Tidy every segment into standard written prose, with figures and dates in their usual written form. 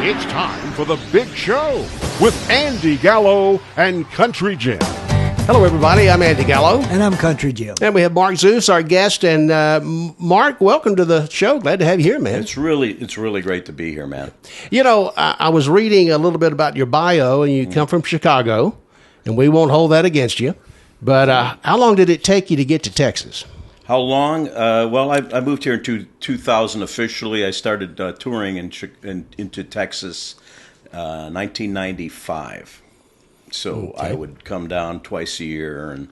It's time for the big show with Andy Gallo and Country Jim. Hello, everybody. I'm Andy Gallo. And I'm Country Jim. And we have Mark Zeus, our guest. And Mark, welcome to the show. Glad to have you here, man. It's really great to be here, man. You know, I was reading a little bit about your bio, and you come from Chicago, and we won't hold that against you. But how long did it take you to get to Texas? How long? Well, I moved here in 2000 officially. I started touring into Texas 1995. So okay. I would come down twice a year and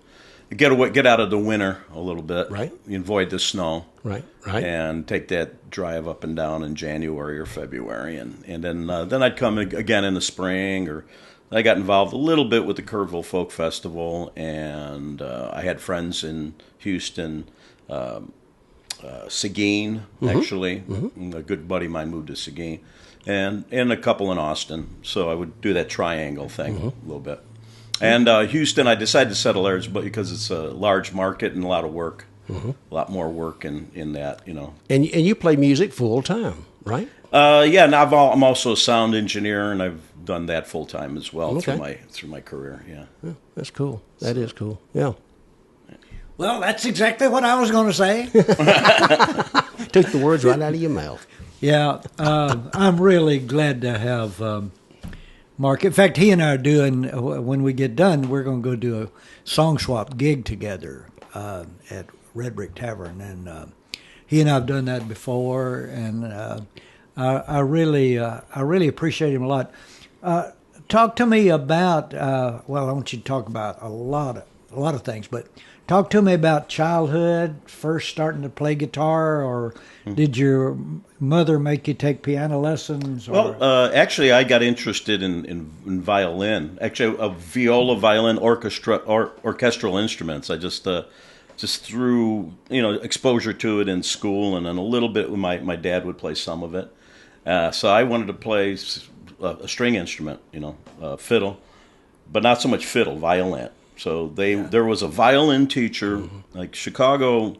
get out of the winter a little bit. Right. Avoid the snow. Right. And take that drive up and down in January or February. And then I'd come again in the spring, or I got involved a little bit with the Kerrville Folk Festival, and I had friends in Houston, Seguin, actually. Mm-hmm. A good buddy of mine moved to Seguin, and a couple in Austin. So I would do that triangle thing a little bit. And Houston, I decided to settle there because it's a large market and a lot of work, a lot more work in that, you know. And you play music full time, right? Yeah, and I'm also a sound engineer, and I've done that full time as well through my career. Yeah, that's cool. That is cool. Yeah. Well, that's exactly what I was going to say. Took the words right out of your mouth. Yeah, I'm really glad to have Mark. In fact, he and I are doing, when we get done, we're going to go do a song swap gig together at Red Brick Tavern. And he and I have done that before, and I really appreciate him a lot. Talk to me about, I want you to talk about a lot of things, but talk to me about childhood, first starting to play guitar, or did your mother make you take piano lessons? Or? Well, actually, I got interested in violin. Actually, a viola, violin, orchestral instruments. I just through exposure to it in school, and then a little bit when my dad would play some of it. So I wanted to play a string instrument, fiddle, but not so much fiddle, violin. So there was a violin teacher. Like Chicago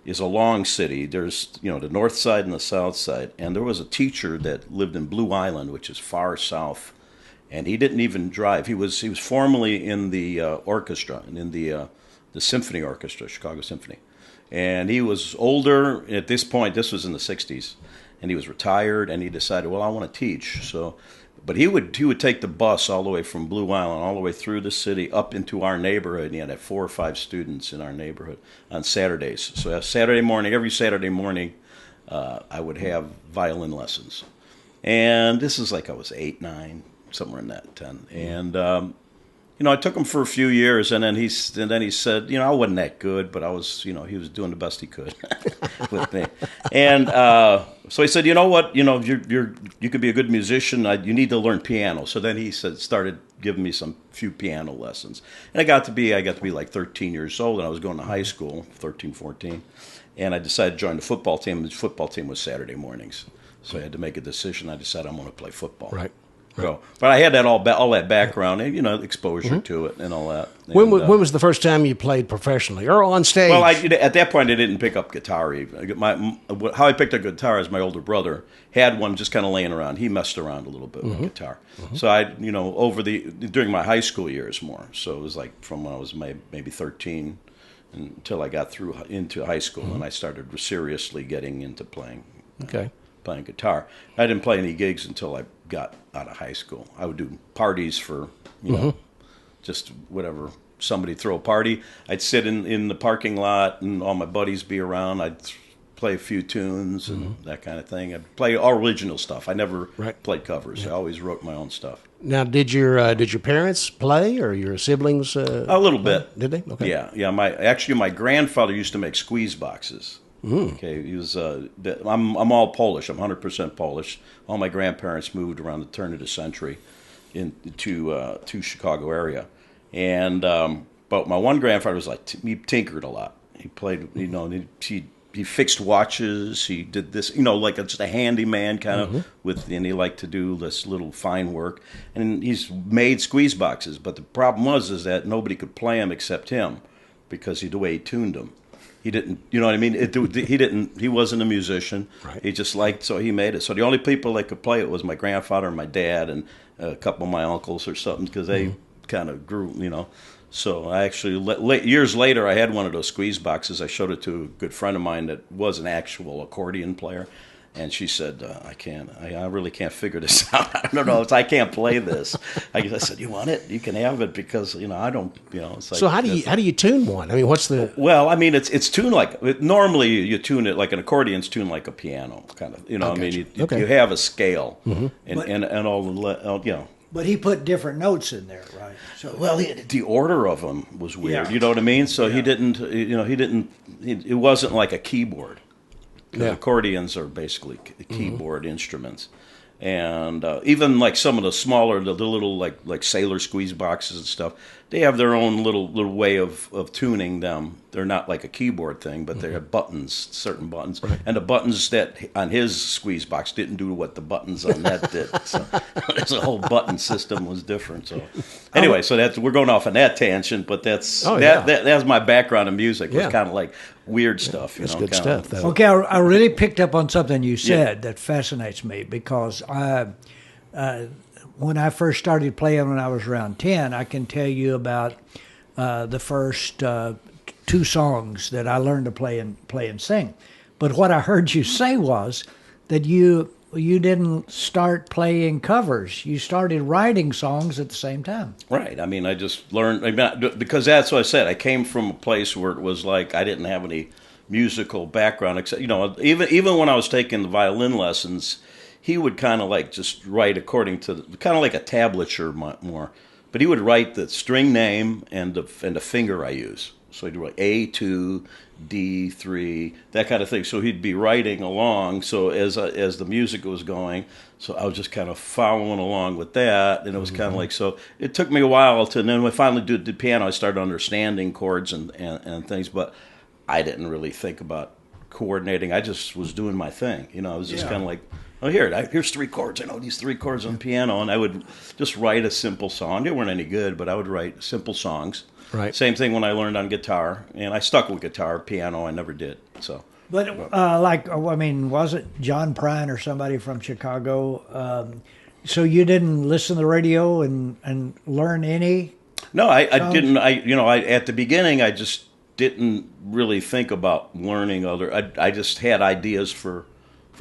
is a long city. There's the north side and the south side, and there was a teacher that lived in Blue Island, which is far south, and he didn't even drive. He was formerly in the orchestra and in the symphony orchestra, Chicago Symphony, and he was older at this point. This was in the '60s, and he was retired, and he decided, well, I want to teach. So. But he would take the bus all the way from Blue Island, all the way through the city, up into our neighborhood. And he had 4 or 5 students in our neighborhood on Saturdays. So every Saturday morning, I would have violin lessons. And this is like I was 8, 9, somewhere in that 10. And I took him for a few years, and then he said, I wasn't that good, but I was, he was doing the best he could with me. And so he said, you know what, you could be a good musician. You need to learn piano. So then he started giving me few piano lessons. And I got to be like 13 years old, and I was going to high school, 13, 14. And I decided to join the football team. The football team was Saturday mornings. So I had to make a decision. I decided I'm going to play football. Right. So, but I had that all that background and exposure to it and all that. When was the first time you played professionally or on stage? Well, at that point I didn't pick up guitar. Even how I picked up guitar is my older brother had one just kind of laying around. He messed around a little bit with guitar. So I during my high school years more. So it was like from when I was maybe 13 until I got into high school, and I started seriously getting into playing. Playing guitar. I didn't play any gigs until I got out of high school. I would do parties for, just whatever. Somebody throw a party. I'd sit in the parking lot and all my buddies be around. I'd play a few tunes and that kind of thing. I'd play all original stuff. I never played covers. I always wrote my own stuff. Now, did your parents play, or your siblings? A little bit. Did they? Okay. Yeah. My grandfather used to make squeeze boxes. Okay, he was. I'm all Polish. I'm 100% Polish. All my grandparents moved around the turn of the century to Chicago area, and but my one grandfather was he tinkered a lot. He played, he fixed watches. He did this, like just a handyman kind of and he liked to do this little fine work. And he's made squeeze boxes, but the problem is that nobody could play them except him because of the way he tuned them. He didn't, you know what I mean? He wasn't a musician. Right. He just liked, so he made it. So the only people that could play it was my grandfather and my dad and a couple of my uncles or something, because they kind of grew, you know. So I actually, years later, I had one of those squeeze boxes. I showed it to a good friend of mine that was an actual accordion player. And she said, I really can't figure this out. I don't know. I can't play this. I said, you want it? You can have it, because, you know, I don't, you know. It's like, So how do you tune one? I mean, what's the... Well, I mean, it's tuned like, normally you tune it like an accordion's tuned like a piano, kind of. You know, I mean, you have a scale and all the, you know. But he put different notes in there, right? So, Well, the order of them was weird. Yeah. You know what I mean? So he didn't, you know, it wasn't like a keyboard. Yeah. Accordions are basically keyboard instruments, and even like some of the smaller, the little like sailor squeeze boxes and stuff, they have their own little way of tuning them. They're not like a keyboard thing, but they have buttons, certain buttons, and the buttons that on his squeeze box didn't do what the buttons on that did. So there's a whole button system was different. So anyway, so we're going off on that tangent, but that's that's my background in music. Was kind of like weird stuff. That's you know, good stuff, though. okay, I really picked up on something you said that fascinates me, because when I first started playing when I was around 10, I can tell you about the first two songs that I learned to play and sing. But what I heard you say was that you didn't start playing covers. You started writing songs at the same time. Right. I mean, I just learned, because that's what I said. I came from a place where it was like I didn't have any musical background, except, you know, even when I was taking the violin lessons, he would kind of like just write according to kind of like a tablature more. But he would write the string name and the finger I use. So he'd write A2, D3, that kind of thing. So he'd be writing along. So as the music was going, so I was just kind of following along with that. And it was kind of like, so it took me a while to, and then when I finally did the piano, I started understanding chords and things. But I didn't really think about coordinating. I just was doing my thing. You know, I was just kind of like, oh, here's 3 chords. I know these 3 chords on the piano. And I would just write a simple song. They weren't any good, but I would write simple songs. Right. Same thing when I learned on guitar, and I stuck with guitar. Piano, I never did. So, but I mean, was it John Prine or somebody from Chicago? So you didn't listen to the radio and learn any? No, I didn't. At the beginning, I just didn't really think about learning other. I just had ideas for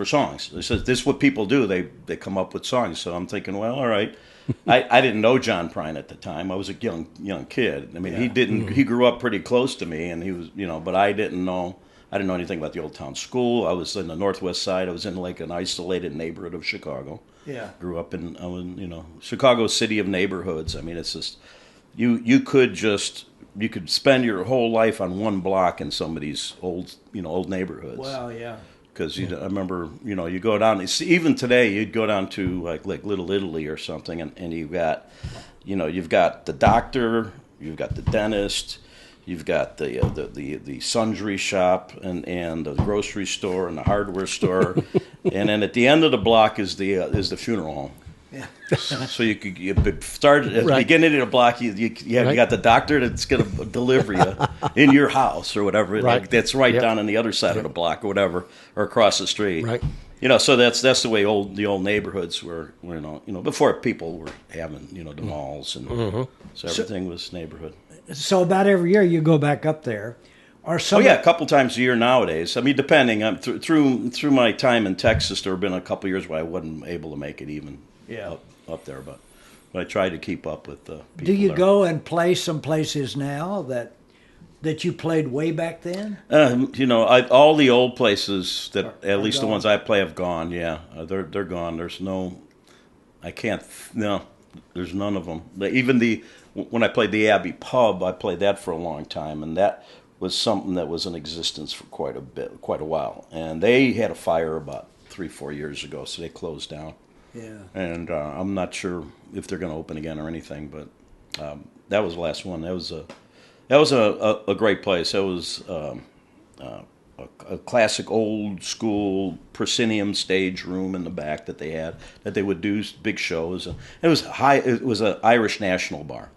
songs. This is what people do. They come up with songs. So I'm thinking, well, all right. I didn't know John Prine at the time. I was a young kid. I mean, he didn't. He grew up pretty close to me, and he was, but I didn't know anything about the Old Town School. I was in the Northwest Side. I was in like an isolated neighborhood of Chicago. Yeah. Grew up in Chicago city of neighborhoods. I mean, it's just you could spend your whole life on one block in some of these old neighborhoods. Well, yeah. Because I remember, you go down, even today, you'd go down to like Little Italy or something, and you've got the doctor, you've got the dentist, you've got the sundry shop and the grocery store and the hardware store, and then at the end of the block is the funeral home. Yeah. So you start at the beginning of the block. You got the doctor that's going to deliver you in your house or whatever. Right. Like that's down on the other side of the block or whatever, or across the street. Right. So that's the way the old neighborhoods were. Before people were having the malls and so everything was neighborhood. So about every year you go back up there. A couple times a year nowadays. I mean, depending. Through my time in Texas, there have been a couple years where I wasn't able to make it even. Up there, but I try to keep up with the people. Do you there. go and play some places now that you played way back then? All the old places that at least gone. the ones I play have gone. Yeah, they're gone. There's no, I can't. No, there's none of them. Even when I played the Abbey Pub, I played that for a long time, and that was something that was in existence for quite a while. And they had a fire about 3-4 years ago, so they closed down. Yeah. And I'm not sure if they're going to open again or anything, but that was the last one. That was a great place. That was a classic old school proscenium stage room in the back that they would do big shows. It was an Irish National Bar.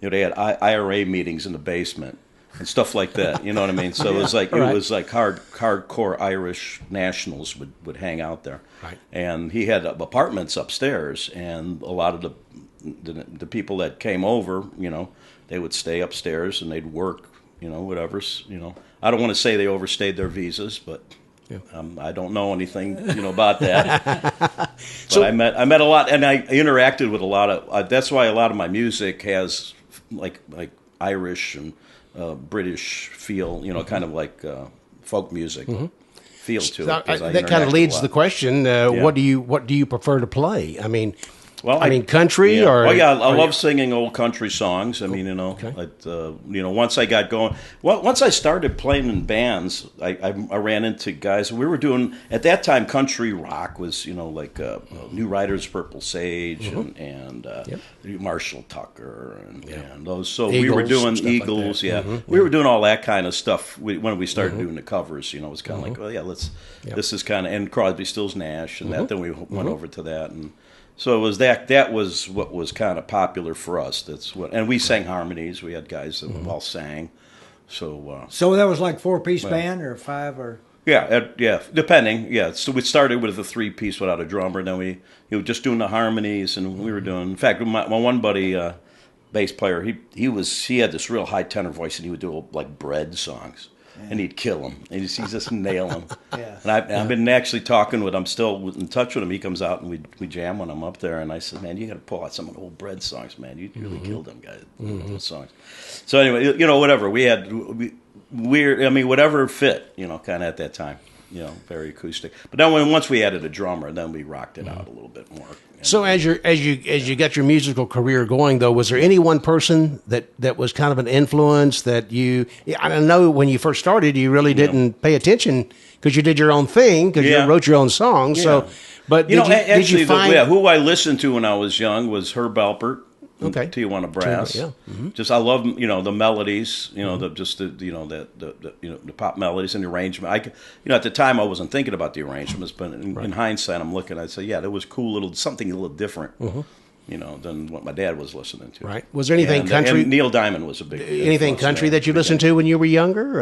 They had IRA meetings in the basement. and stuff like that. You know what I mean? So it was like Right. it was like hardcore Irish nationals would hang out there. Right. And he had apartments upstairs, and a lot of the people that came over, you know, they would stay upstairs and they'd work, you know, whatever, you know. I don't want to say they overstayed their visas, but I don't know anything, you know, about that. But I met a lot, and I interacted with a lot of. That's why a lot of my music has like Irish and British feel, you know, kind of like folk music feel to it. 'Cause I That kind of interacted leads a to the lot. question: what do you prefer to play? I mean, Well, country yeah. or? Oh yeah, I love singing old country songs. I mean, you know, you know, once I got going, once I started playing in bands, I ran into guys. We were doing at that time. Country rock was, you know, like New Riders, Purple Sage, and Marshall Tucker, and those. So we were Eagles, doing stuff like Eagles. that. We were doing all that kind of stuff when we started doing the covers. You know, it was kind of like, well, yeah, let's. This is kind of and Crosby, Stills, Nash, and that. Then we went over to that and. So it was that was what was kind of popular for us. That's what, and we sang harmonies. We had guys that all sang. So So that was like 4-piece band or 5 or. yeah, depending. Yeah, so we started with a 3-piece without a drummer. Then we were just doing the harmonies, and we were doing. In fact, my one buddy, bass player, he had this real high tenor voice, and he would do like bread songs. And he'd kill him. And he'd just nail him. Yeah. And I've been actually talking with him. I'm still in touch with him. He comes out and we jam when I'm up there. And I said, man, you got to pull out some of the old bread songs, man. You really killed them guys. Those songs. So anyway, you know, whatever. Whatever fit, you know, kind of at that time. You know, very acoustic. But then once we added a drummer, then we rocked it out a little bit more. So as you got your musical career going, though, was there any one person that was kind of an influence that you? I know when you first started, you really didn't pay attention because you did your own thing because you wrote your own songs. So, but did you find who I listened to when I was young was Herb Alpert. Okay. Tijuana Brass. Yeah. Just I love, you know, the melodies, you know, the pop melodies and the arrangement. At the time I wasn't thinking about the arrangements, but in hindsight I'm looking, I'd say, yeah, that was cool, something a little different. You know, than what my dad was listening to. Right. Was there anything country? And Neil Diamond was a big anything influence country there. that you listened to when you were younger?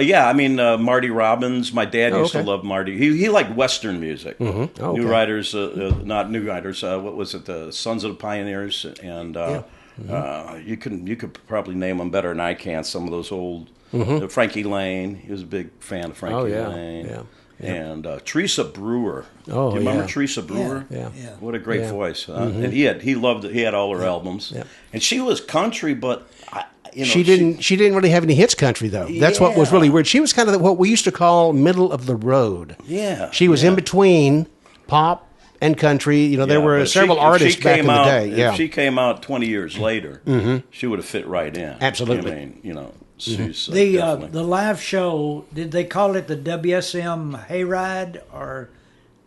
Yeah, I mean Marty Robbins. My dad used to love Marty. He liked Western music. New Riders, not New Riders. What was it? The Sons of the Pioneers, and you could probably name them better than I can. Some of those old Frankie Lane. He was a big fan of Frankie Lane. Yeah. And Teresa Brewer. Oh, do you remember yeah. Teresa Brewer? Yeah. What a great voice. And he loved it. He had all her albums. Yeah. And she was country, but she didn't really have any hits country though. That's what was really weird. She was kind of what we used to call middle of the road. Yeah. She was in between pop and country. You know, there were several artists back in the day. If she came out 20 years later, she would have fit right in. Absolutely. I mean, you know, she's The live show, did they call it the WSM Hayride, or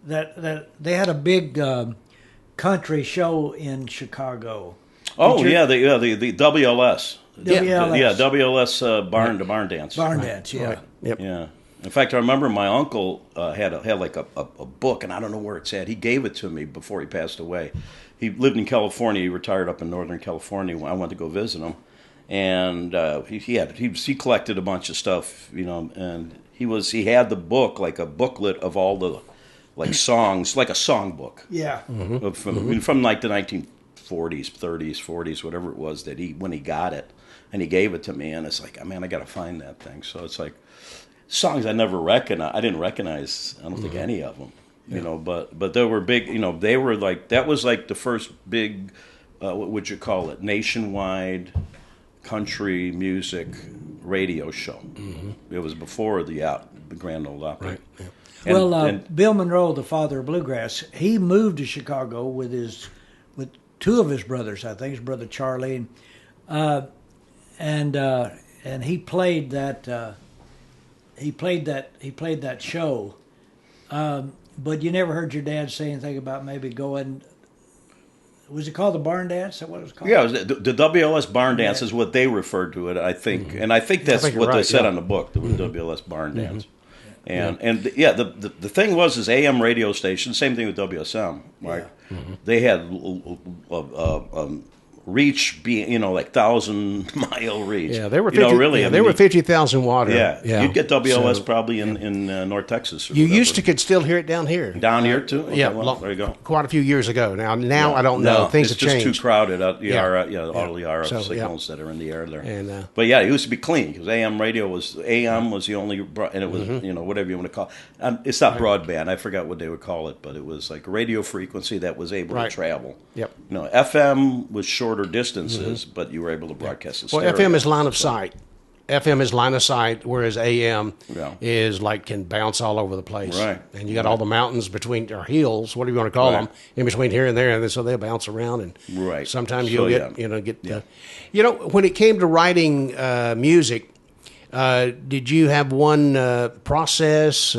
that they had a big country show in Chicago? Oh yeah, the WLS. WLS. Yeah, WLS barn dance. Barn dance, yeah. Right. Yep. Yeah. In fact, I remember my uncle had like a book, and I don't know where it's at. He gave it to me before he passed away. He lived in California. He retired up in Northern California. I went to go visit him, and he collected a bunch of stuff, you know. And he had the book, like a booklet of all the like songs, like a songbook. Yeah. From like the 1940s, 30s, 40s, whatever it was that when he got it, and he gave it to me, and it's like, man, I got to find that thing. So it's like. Songs I never recognize. I didn't recognize. I don't think any of them. You know, but they were big. You know, they were like that was like the first big. What would you call it? Nationwide country music radio show. It was before the Grand Ole Opry. Right. Yeah. Bill Monroe, the father of bluegrass, he moved to Chicago with two of his brothers. I think his brother Charlie, and he played that. He played that show, but you never heard your dad say anything about maybe going. Was it called the barn dance? Is that what it was called? Yeah, it was the WLS barn dance is what they referred to it, I think, and I think that's what they said on the book, the WLS barn dance. And the thing was AM radio station, same thing with WSM, right? They had reach being, like 1,000-mile reach. Yeah, they were 50, really. Yeah, they were 50,000 watt. Yeah, you'd get WLS So, probably in North Texas. Or you whatever. used to could still hear it down here. Down here too. Okay, Yeah, well, there you go. Quite a few years ago. Now I don't know. Things have it's changed. just too crowded. All the RF So, signals that are in the air there. And, but yeah, it used to be clean because AM radio was the only, and it was whatever you want to call it. It's not broadband. I forgot what they would call it, but it was like radio frequency that was able to travel. Yep. FM was shorter distances, but you were able to broadcast in stereo. Well, FM is line of sight. FM is line of sight, whereas AM is like can bounce all over the place. Right. And you got all the mountains between, or hills, whatever you want to call them, in between here and there, and then, so they'll bounce around. And sometimes you'll get, when it came to writing music, did you have one process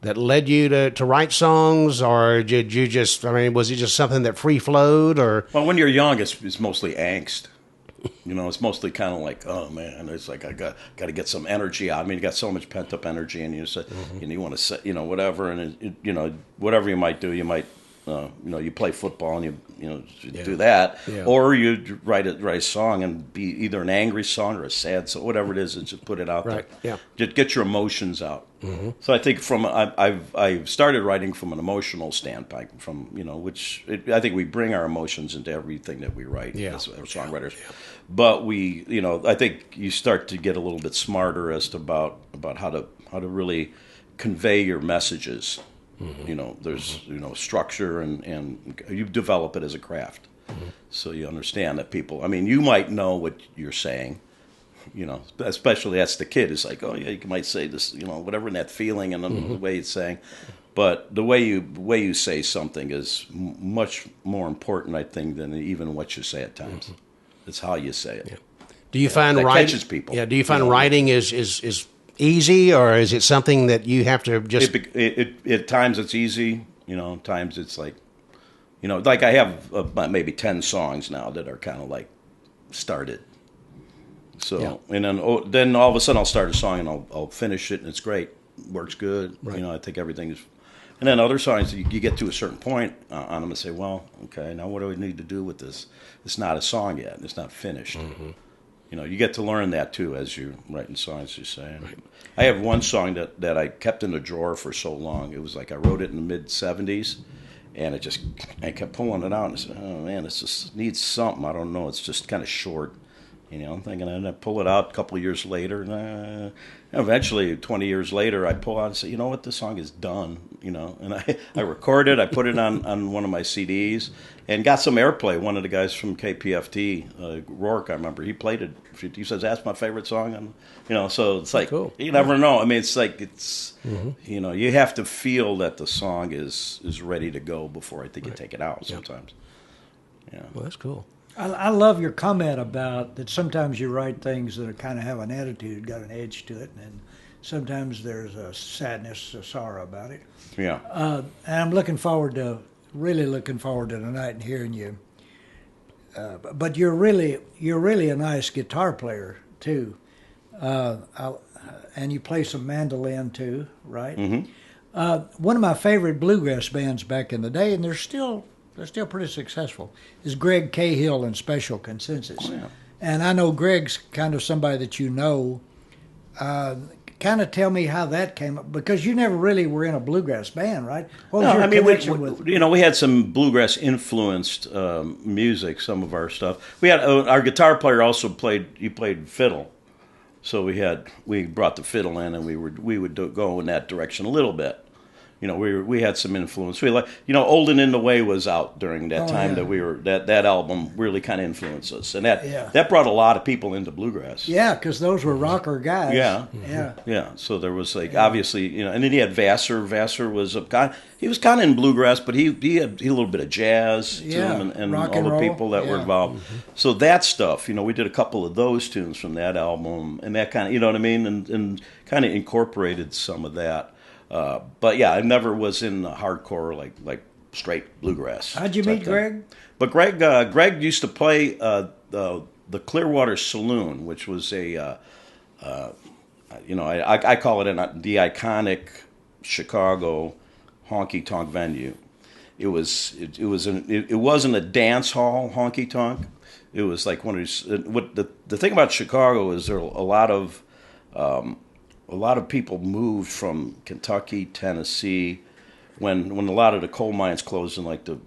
that led you to write songs, or did you just, was it just something that free flowed, or? Well, when you're young, it's mostly angst. It's mostly kind of like, oh man, it's like I got to get some energy out. You got so much pent up energy, and you say, and you want to say, whatever, and whatever you might do, you might, you play football and you do that, or you write a song and be either an angry song or a sad song, whatever it is, and just put it out there. Yeah, just get your emotions out. So I think I've started writing from an emotional standpoint, which I think we bring our emotions into everything that we write as songwriters. But I think you start to get a little bit smarter as to about how to really convey your messages. There's structure and you develop it as a craft. So you understand that people, you might know what you're saying, especially as the kid. It's like, oh yeah, you might say this, whatever in that feeling and the way it's saying. But the way you say something is much more important, I think, than even what you say at times. It's how you say it. Yeah. Do you find writing catches people? Yeah. Do you find writing is easy, or is it something that you have to just? At times it's easy. Times it's like, like I have maybe 10 songs now that are kind of like started. So and then all of a sudden I'll start a song and I'll finish it and it's great, works good. Right. I think everything is. And then other songs, you get to a certain point on them and say, well, okay, now what do we need to do with this? It's not a song yet. It's not finished. You get to learn that, too, as you're writing songs, you're saying. Right. I have one song that I kept in the drawer for so long. It was like I wrote it in the mid-'70s, and I kept pulling it out and I said, oh, man, this just needs something. I don't know. It's just kind of short. I'm thinking, and I pull it out a couple of years later, and eventually, 20 years later, I pull out and say, you know what, this song is done, and I recorded, I put it on one of my CDs, and got some airplay. One of the guys from KPFT, Rourke, I remember, he played it. He says, that's my favorite song, and so it's like, cool. You never know. It's like, you have to feel that the song is ready to go before I think you take it out sometimes. Yeah. Well, that's cool. I love your comment about that sometimes you write things that kind of have an attitude, got an edge to it, and sometimes there's a sadness, a sorrow about it. Yeah. And I'm really looking forward to tonight and hearing you. But you're really a nice guitar player, too. And you play some mandolin, too, right? Mm-hmm. One of my favorite bluegrass bands back in the day, and they're still pretty successful, is Greg Cahill and Special Consensus. Oh, yeah. And I know Greg's kind of somebody that you know. Kind of tell me how that came up, because you never really were in a bluegrass band, right? What was your connection with? We had some bluegrass influenced music, some of our stuff. We had our guitar player also played fiddle, so we brought the fiddle in, and we would go in that direction a little bit. We had some influence. Old and In the Way was out during that time that we were that album really kind of influenced us, and that brought a lot of people into bluegrass. Yeah, because those were rocker guys. Yeah. So there was obviously and then he had Vassar. Vassar was he was kind of in bluegrass, but he had a little bit of jazz to him, and all the people that were involved. Mm-hmm. So that stuff, we did a couple of those tunes from that album, and that kind of and kind of incorporated some of that. But yeah, I never was in hardcore like straight bluegrass. How'd you meet Greg? But Greg used to play the Clearwater Saloon, which was I call it the iconic Chicago honky tonk venue, it wasn't a dance hall honky tonk. It was like one of these. What the thing about Chicago is there are a lot of people moved from Kentucky, Tennessee, when a lot of the coal mines closed in like the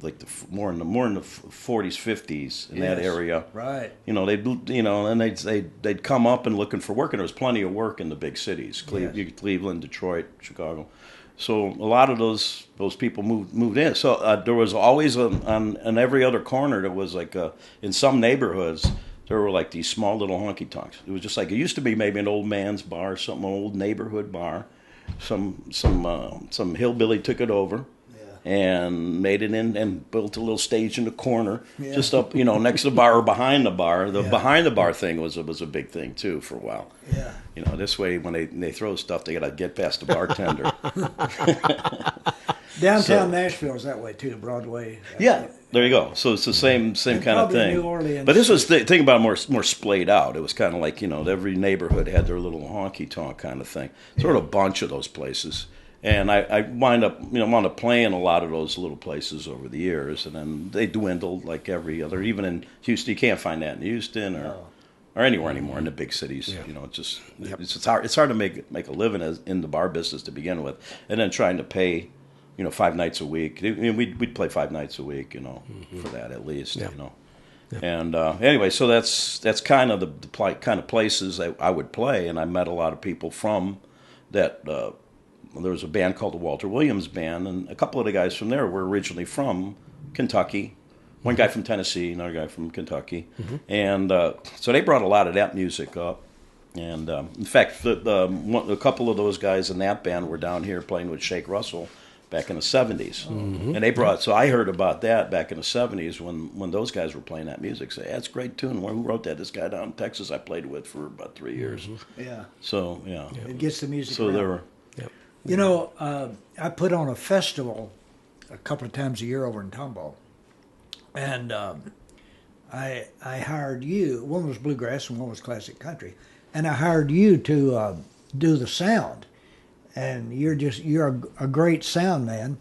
more in the 40s, 50s in that area. Right. And they'd come up and looking for work, and there was plenty of work in the big cities, Cleveland, Detroit, Chicago. So a lot of those people moved in. So there was always on every other corner there was like in some neighborhoods there were like these small little honky tonks. It was just like it used to be maybe an old man's bar, an old neighborhood bar. Some hillbilly took it over and made it in and built a little stage in the corner, just up next to the bar or behind the bar. The behind the bar thing was a big thing too for a while. Yeah. This way when they throw stuff, they got to get past the bartender. Downtown Nashville is that way too, Broadway. Yeah, there you go. So it's the same kind of thing. New Orleans. But this was the thing about more splayed out. It was kind of like every neighborhood had their little honky tonk kind of thing. Sort of a bunch of those places. And I wound up playing a lot of those little places over the years, and then they dwindled like every other. Even in Houston, you can't find that in Houston or anywhere anymore in the big cities. Yeah. It's hard to make a living in the bar business to begin with, and then trying to pay 5 nights a week. We'd play 5 nights a week, for that at least, Yeah. And anyway, so that's kind of the kind of places I would play, and I met a lot of people from that. There was a band called the Walter Williams Band, and a couple of the guys from there were originally from Kentucky. One guy from Tennessee, another guy from Kentucky, and so they brought a lot of that music up. And in fact, a couple of those guys in that band were down here playing with Shake Russell back in the 70s. And they so I heard about that back in the 70s when those guys were playing that music. Say, that's a great tune. Who wrote that? This guy down in Texas I played with for about 3 years. Yeah. So, yeah. It gets the music So around. there were... I put on a festival a couple of times a year over in Tomball. And I hired you. One was bluegrass and one was classic country. And I hired you to do the sound. And you're a great sound man.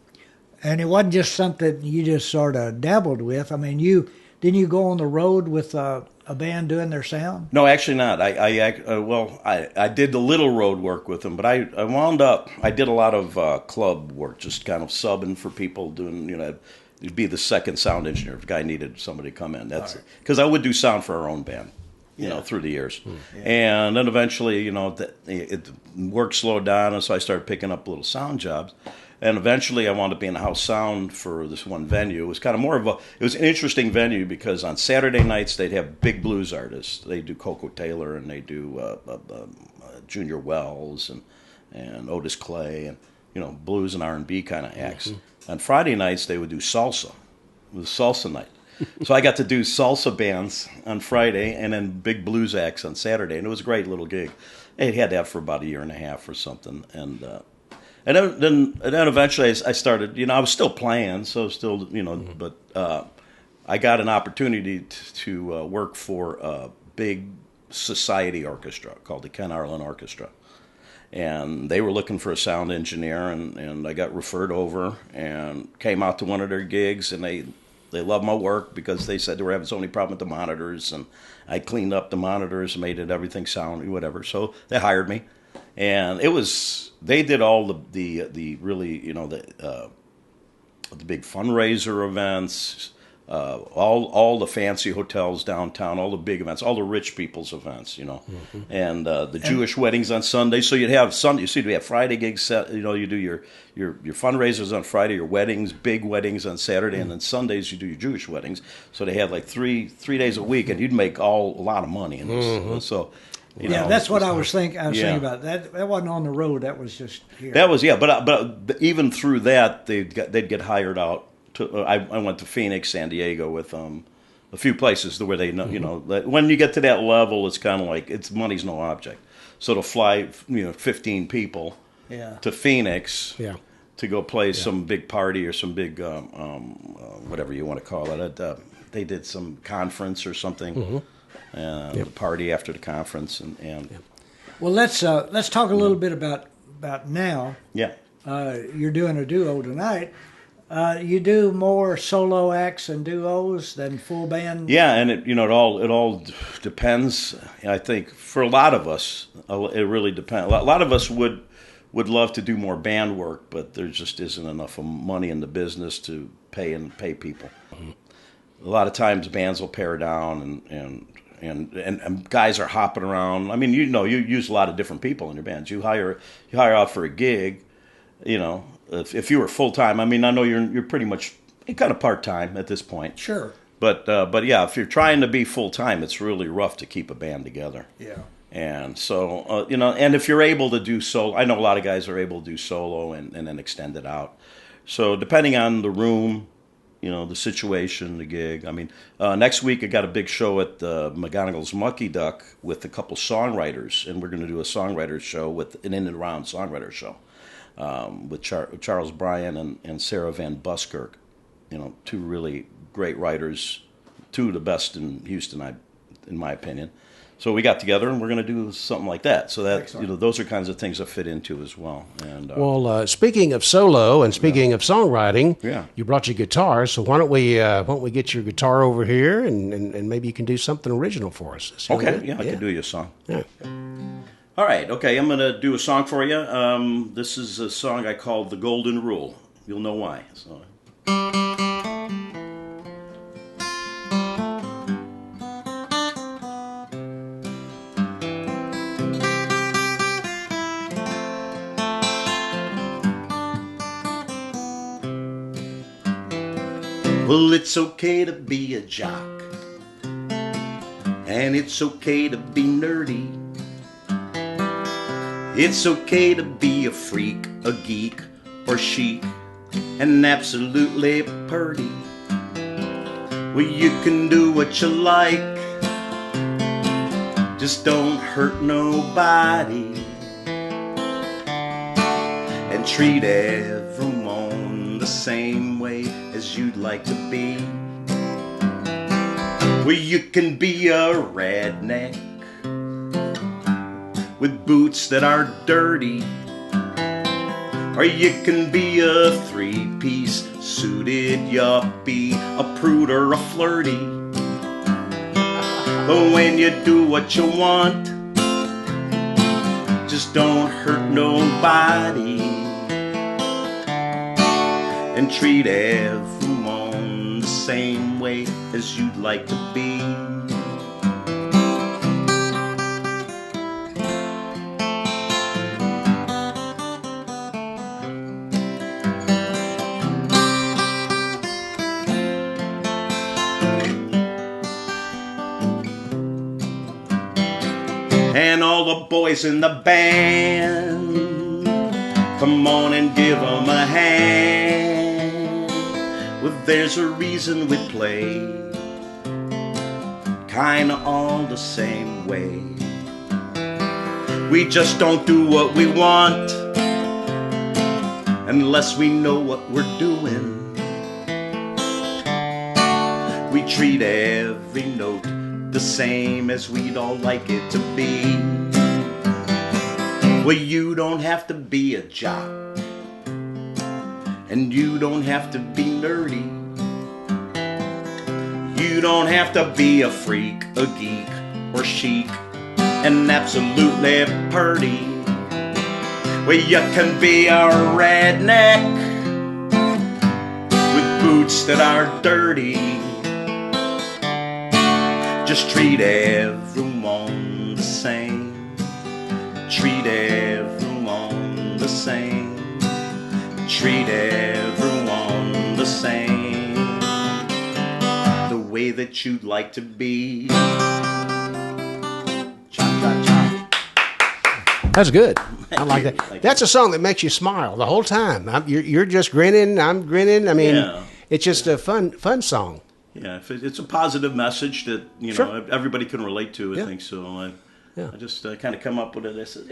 And it wasn't just something you just sort of dabbled with. I mean, didn't you go on the road with a band doing their sound? No, actually not. I did a little road work with them, but I wound up, I did a lot of club work, just kind of subbing for people, doing, you'd be the second sound engineer if a guy needed somebody to come in. That's because I would do sound for our own band, through the years. Yeah. And then eventually, the work slowed down, and so I started picking up little sound jobs. And eventually I wound up being a house sound for this one venue. It was kind of it was an interesting venue because on Saturday nights they'd have big blues artists. They do Coco Taylor and they do Junior Wells and Otis Clay and, blues and R&B kind of acts. On Friday nights they would do salsa. It was salsa night. So I got to do salsa bands on Friday and then big blues acts on Saturday. And it was a great little gig. It had that for about a year and a half or something. And then eventually I started, I was still playing, so still, but I got an opportunity to work for a big society orchestra called the Ken Arlen Orchestra. And they were looking for a sound engineer, and I got referred over and came out to one of their gigs, and they loved my work because they said they were having so many problems with the monitors, and I cleaned up the monitors, made everything sound, whatever. So they hired me. And they did all the really, the big fundraiser events, all the fancy hotels downtown, all the big events, all the rich people's events, and the Jewish weddings on Sunday. So you'd have Sunday, we have Friday gigs set, you do your fundraisers on Friday, your weddings, big weddings on Saturday, and then Sundays you do your Jewish weddings. So they had like three days a week, and you'd make a lot of money in this. So. That's what I was thinking. Thinking about that. That wasn't on the road. That was just here. That was but even through that, they'd get hired out. I went to Phoenix, San Diego with a few places where they know that when you get to that level, it's kind of like money's no object. So to fly 15 people to Phoenix to go play some big party or some big whatever you want to call it. They did some conference or something. The party after the conference Well, let's talk a little bit about now. Yeah. You're doing a duo tonight. You do more solo acts and duos than full band? Yeah, and it all depends. I think for a lot of us, it really depends. A lot of us would love to do more band work, but there just isn't enough money in the business to pay people. A lot of times bands will pare down and guys are hopping around. I mean, you use a lot of different people in your bands. You hire out for a gig, if you were full time. I mean, I know you're pretty much kind of part time at this point. Sure. But yeah, if you're trying to be full time, it's really rough to keep a band together. Yeah. And so and if you're able to do solo, I know a lot of guys are able to do solo and then extend it out. So depending on the room, the situation, the gig. I mean, next week I got a big show at McGonigal's Mucky Duck with a couple songwriters, and we're going to do a songwriters show with an in and around songwriter show with Charles Bryan and Sarah Van Buskirk. Two really great writers, two of the best in Houston, in my opinion. So we got together and we're going to do something like that. So that those are kinds of things that fit into as well. And speaking of solo and speaking of songwriting, Yeah. you brought your guitar. So why don't we get your guitar over here and maybe you can do something original for us? Okay, I can do you a song. Yeah. All right, okay, I'm going to do a song for you. This is a song I call The Golden Rule. You'll know why. So. Well, it's okay to be a jock, and it's okay to be nerdy. It's okay to be a freak, a geek, or chic, and absolutely purty. Well, you can do what you like, just don't hurt nobody, and treat everyone the same way as you'd like to be. Well, you can be a redneck with boots that are dirty, or you can be a three-piece suited yuppie, a prude or a flirty. But when you do what you want, just don't hurt nobody, and treat everyone the same way as you'd like to be. And all the boys in the band, come on and give them a hand. Well, there's a reason we play kinda all the same way. We just don't do what we want unless we know what we're doing. We treat every note the same as we'd all like it to be. Well, you don't have to be a jock, and you don't have to be nerdy. You don't have to be a freak, a geek, or chic, and absolutely purty. Well, you can be a redneck with boots that are dirty. Just treat everyone the same. Treat everyone the same. Treat everyone the same. The way that you'd like to be. That's good. I like that. That's a song that makes you smile the whole time. You're just grinning. I'm grinning. I mean, It's just a fun song. Yeah, if it's a positive message that everybody can relate to. I think so. I just kind of come up with it. I said,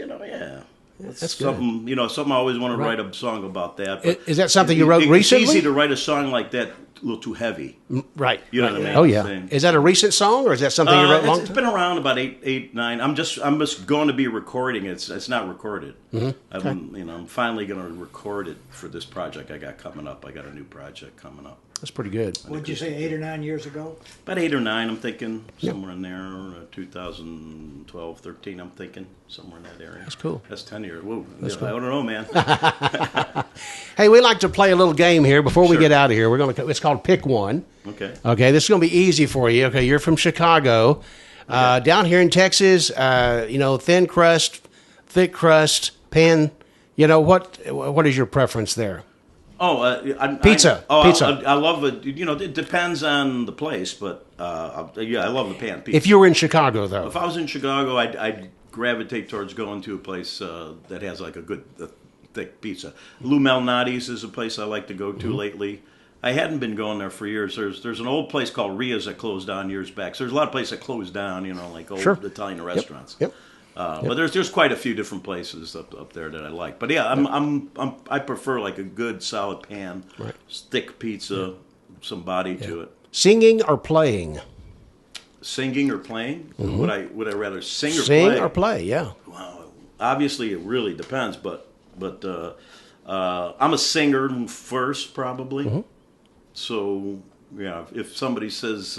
That's good. something, something I always want to write a song about that. But Is that something you wrote recently? It's easy to write a song like that, a little too heavy. Right. You know what I mean? Oh, yeah. Is that a recent song, or is that something you wrote long time? It's been around about 8, 9. I'm just going to be recording it. It's not recorded. I'm finally going to record it for this project I got coming up. I got a new project coming up. That's pretty good. What'd you say, 8 or 9 years ago? About 8 or 9, I'm thinking. Somewhere in there. 2012, 13, I'm thinking. Somewhere in that area. That's cool. That's 10 years. Whoa. That's cool. I don't know, man. Hey, we like to play a little game here before we Sure. get out of here. It's called Pick One. Okay. Okay, this is going to be easy for you. Okay, you're from Chicago. Down here in Texas, thin crust, thick crust, pan. What is your preference there? Pizza. Pizza. I love it. It depends on the place, but I love the pan pizza. If you were in Chicago, though. If I was in Chicago, I'd gravitate towards going to a place that has like a good thick pizza. Lou Malnati's is a place I like to go to lately. I hadn't been going there for years. There's an old place called Ria's that closed down years back. So there's a lot of places that closed down, like old Italian restaurants. Yep. But there's quite a few different places up there that I like. But yeah, I prefer like a good solid pan, thick pizza, some body to it. Singing or playing? Singing or playing? Would I rather sing or play? Sing or play? Yeah. Well, obviously it really depends, but I'm a singer first probably. So yeah, if somebody says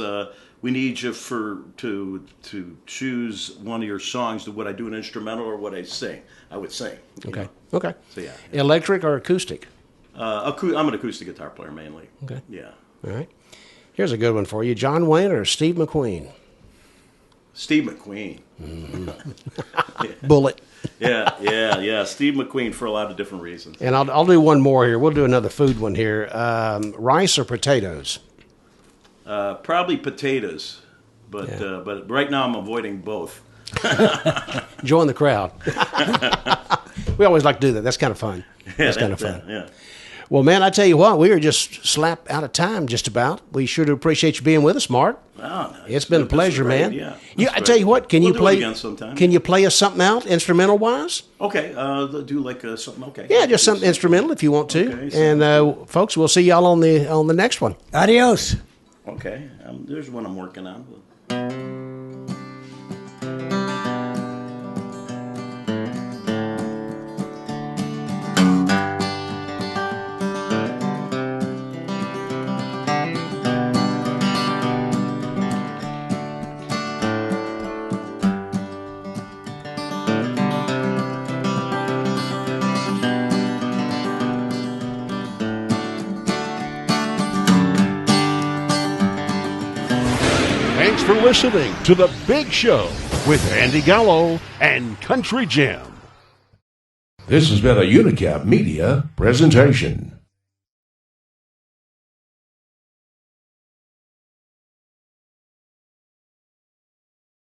we need you to choose one of your songs, would I do an instrumental or would I sing? I would sing. Okay. Okay. So yeah. Electric or acoustic? I'm an acoustic guitar player mainly. Okay. Yeah. All right. Here's a good one for you: John Wayne or Steve McQueen? Steve McQueen. Bullet. Yeah. Steve McQueen for a lot of different reasons. And I'll do one more here. We'll do another food one here. Rice or potatoes? Probably potatoes, but right now I'm avoiding both. Join the crowd. We always like to do that. That's kind of fun. That's kind of fun. Yeah. Well, man, I tell you what, we are just slap out of time just about. We sure do appreciate you being with us, Mark. Oh, no, it's been a pleasure, man. Yeah. I tell you what, can we'll you play do it again sometime? Can you play us something out instrumental wise? Okay, do like something. Okay. Yeah, just something instrumental if you want to. Okay, and folks, we'll see y'all on the next one. Adios. Okay, there's one I'm working on. Thanks for listening to The Big Show with Andy Gallo and Country Jim. This has been a Unicap Media presentation.